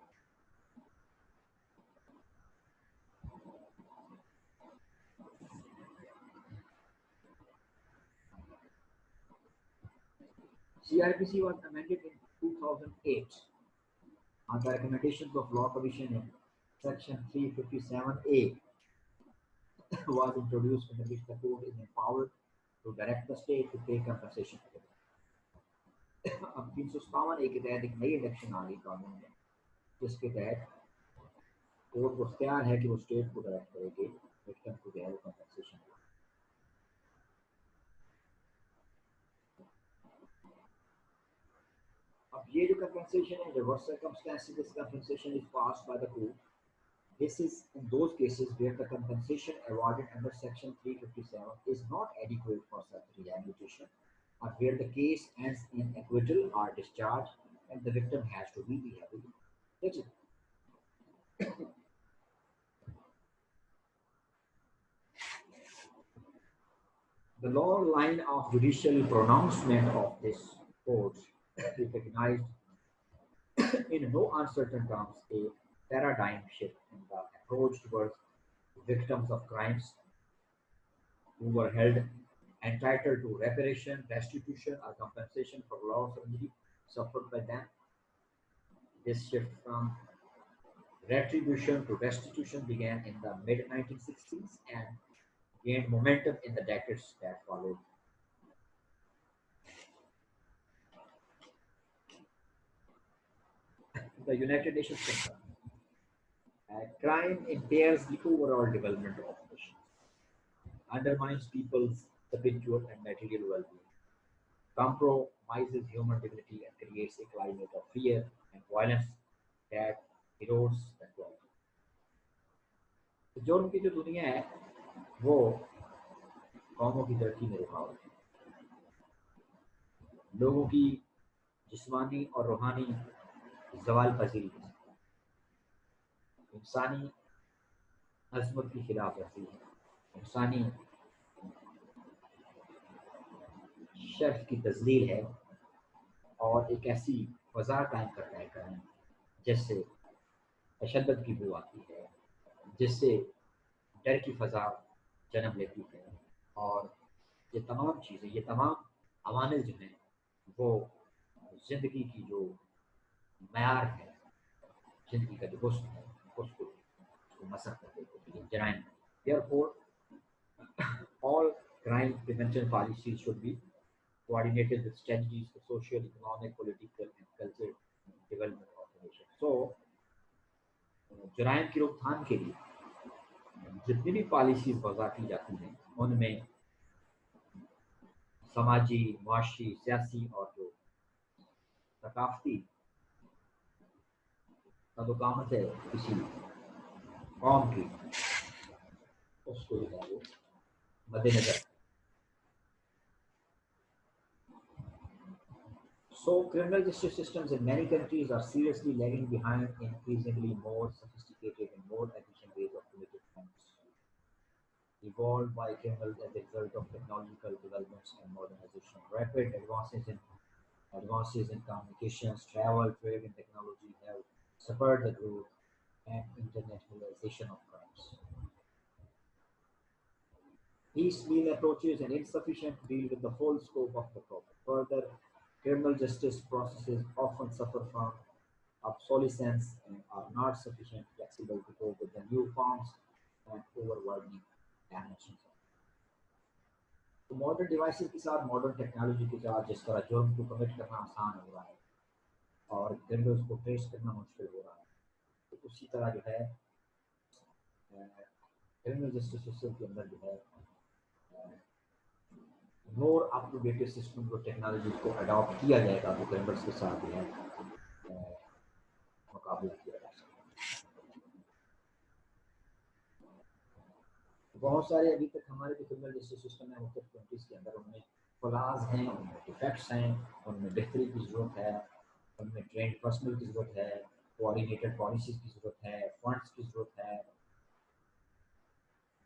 CRPC was amended in 2008 on the recommendations of Law Commission in Section 357A was introduced in which the court is empowered to direct the state to pay compensation to the victim. अब 357 के तहत एक नई induction आ गई कानून में, जिसके तहत कोर्ट को इख्तियार है कि वो स्टेट को डायरेक्ट करेगी विक्टिम को जो है वो कंपनसेशन। अब ये जो कंपनसेशन है, जब circumstances this compensation is passed by the court, this is in those cases where the compensation awarded under section 357 is not adequate for such rehabilitation, or where the case ends in acquittal or discharge and the victim has to be rehabilitated. The long line of judicial pronouncement of this court recognized in no uncertain terms a paradigm shift in the approach towards victims of crimes who were held entitled to reparation, restitution, or compensation for loss or injury suffered by them. This shift from retribution to restitution began in the mid 1960s and gained momentum in the decades that followed. The United Nations concern. Crime impairs the overall development of nations, undermines people's spiritual and material well-being, compromises human dignity, and creates a climate of fear and violence that erodes the quality. तो जुर्म की जो दुनिया है वो कौमों की तरक्की में रुकावट है, लोगों की जिस्मानी और रूहानी जवाल पजीरी है, इंसानी अजमत की खिलाफ वर्जी है, इंसानी शर्फ की तजलील है और एक ऐसी फजा कायम करता है क्राइम जिससे तशद्दुद की बू आती है, जिससे डर की फजा जन्म लेती है। और ये तमाम चीज़ें, ये तमाम अवामिल जो हैं वो ज़िंदगी की जो मयार है, ज़िंदगी का जो हुस्न है उसको मसक कर देते हैं जराइम। Therefore, all crime prevention policies should be coordinated with strategies for social, economic, political, and cultural development of the nation. So, जराइम की रोकथाम के लिए जितनी भी पॉलिसीज वज़ा की जाती हैं उनमें समाजी, मुआशी, सियासी और जो सकाफती तदुकामत है किसी कौम की उसको जो है वो मद्देनजर। So criminal justice systems in many countries are seriously lagging behind increasingly more sophisticated and more efficient ways of committing crimes, evolved by criminals as a result of technological developments and modernization. Rapid advances in communications, travel, trade, and technology have spurred the growth and internationalization of crimes. Piecemeal approaches and insufficient deal with the full scope of the problem. Further, criminal justice processes often suffer from obsolescence and are not sufficiently flexible to cope with the new forms and overwhelming dimensions. तो modern devices के साथ, modern technology के साथ जिस तरह जुर्म को commit करना आसान हो रहा है और क्रिमिनल्स को ट्रेस करना मुश्किल हो रहा है, तो उसी तरह जो है क्रिमिनल जस्टिस सिस्टम के अंदर जो है more up to date system को, टेक्नोलॉजी को अडॉप्ट किया जाएगा तो क्रिमिनल्स के साथ जो है मुकाबला किया जा सकता है। बहुत सारे अभी तक हमारे जो क्रिमिनल जस्टिस सिस्टम है मुख्तलिफ कंट्रीज के अंदर उनमें फ्लॉज हैं, उनमें डिफेक्ट्स हैं, उनमें बेहतरी की ज़रूरत है, उनमें ट्रेंड पर्सनल की ज़रूरत है, कोऑर्डिनेटेड पॉलिसीज़ की ज़रूरत है, फंड्स की ज़रूरत है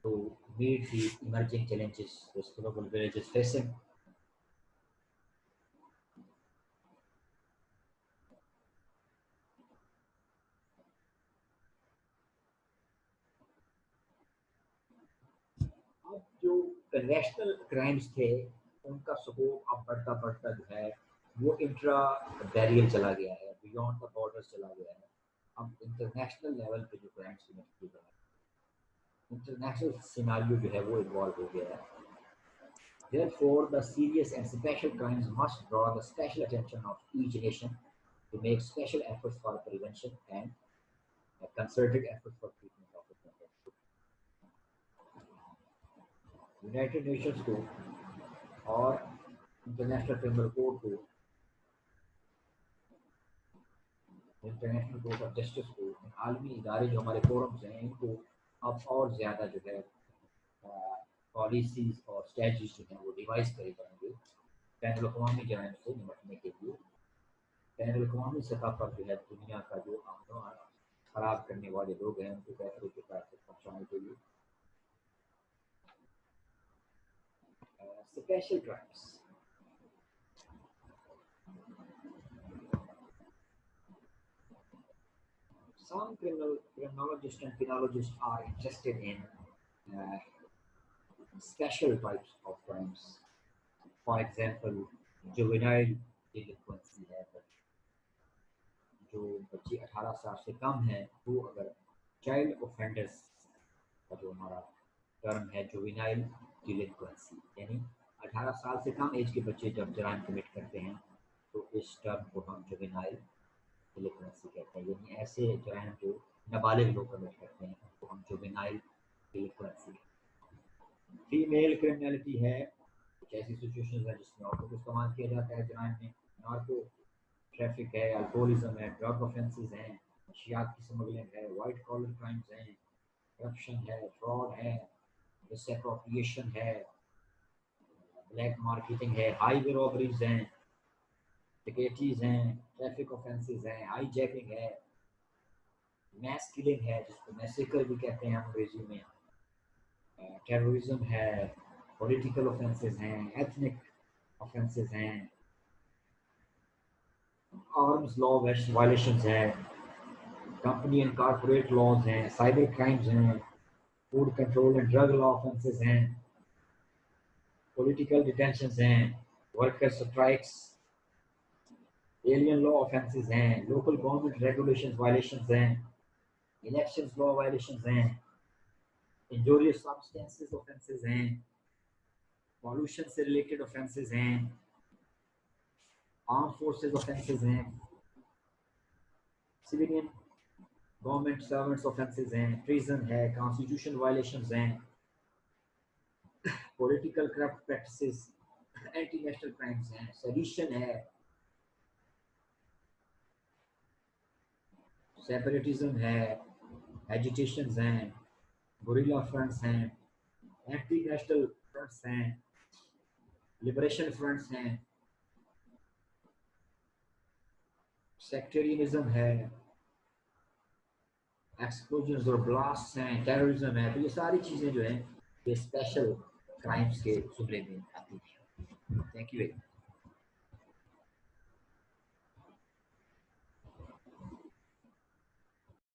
to meet the emerging challenges this global village is facing. अब जो कन्वेंशनल क्राइम्स थे उनका स्कोप अब बढ़ता बढ़ता जो है वो इंट्रा बैरियर चला गया है, बियॉन्ड द बॉर्डर्स चला गया है। अब इंटरनेशनल लेवल पे जो क्राइम्स कमिट किए जा रहे हैं, इंटरनेशनल सिनारियो जो है वो इन्वॉल्व हो गया है। Therefore, the serious and special crimes must draw the special attention of each nation to make special efforts for prevention and a concerted effort for treatment of it. United Nations को और international criminal court को, international court of justice को, आलमी इदारे जो हमारे forums हैं, इनको अब और ज़्यादा जो है पॉलिसीज़ और स्ट्रेटजीज जो हैं वो डिवाइस करे जाएंगे बैनुल अक़वामी जराइम से निपटने के लिए। बैनुल अक़वामी सतह पर जो है दुनिया का जो अमन खराब करने वाले लोग हैं उनको बेहतर तरीके से पहुँचाने के लिए। Special crimes, some criminologists and penologists are interested in special types of crimes. For example, juvenile delinquency है, जो बच्चे 18 साल से कम हैं वो अगर चाइल्ड ऑफेंडर्स का जो हमारा टर्म है जुवेनाइल डिलिंक्वेंसी, यानी 18 साल से कम एज के बच्चे जब जराइम कमिट करते हैं तो इस टर्म को हम जुवेनाइल डिलिंक्वेंसी कहते हैं, यानी ऐसे जराइम जो नाबालिग लोग कमिट करते हैं उनको हम जुवेनाइल डिलिंक्वेंसी। फीमेल क्रिमिनलिटी है, कुछ ऐसी सिचुएशंस है जिसमें औरतों को इस्तेमाल किया जाता है जराइम में। नार्को ट्रैफिक है, अल्कोहलिज्म है, ड्रग ऑफेंसेस हैं, नशियात की स्मगलिंग है, वाइट कॉलर क्राइम्स हैं, करप्शन है, फ्रॉड है, डिसएप्रोप्रिएशन है, ब्लैक मार्केटिंग है, हाईवे रॉबरीज हैं, टिकेटीज हैं, ट्रैफिक ऑफेंसेस हैं, हाईजैकिंग है, मैस किलिंग है जिसको मैसेकर भी कहते हैं अंग्रेजी में, टेररिज्म है, पॉलिटिकल ऑफेंसेस हैं, एथनिक ऑफेंसेस हैं, आर्म्स लॉ वायलेशंस हैं, कंपनी एंड कॉर्पोरेट लॉज हैं, साइबर क्राइम्स हैं, food control and drug law offences हैं, पॉलिटिकल डिटेंशंस हैं, worker strikes, alien law offences हैं, लोकल गवर्नमेंट रेगुलेशंस वायलेशंस हैं, इलेक्शंस लॉ वायलेशंस हैं, injurious substances offences हैं, pollution से रिलेटेड ऑफेंसेस हैं, आर्म फोर्सेस ऑफेंसेस हैं, सिविलियन गवर्नमेंट सर्वेंट्स ऑफेंसेस हैं, ट्रीजन है, कॉन्स्टिट्यूशन वायलेशंस हैं, political corrupt practices, anti national crimes हैं, सेडिशन है, सेपरेटिज्म है, एजिटेशंस हैं, गुरिल्ला फ्रंट्स हैं, एंटी नेशनल फ्रंट्स हैं, लिबरेशन फ्रंट्स हैं, सेक्टेरियनिज्म है, एक्सप्लोजन्स और ब्लास्ट हैं, टेररिज्म है। तो ये सारी चीज़ें जो हैं ये स्पेशल क्राइम्स के जुमरे में आती हैं। Thank you.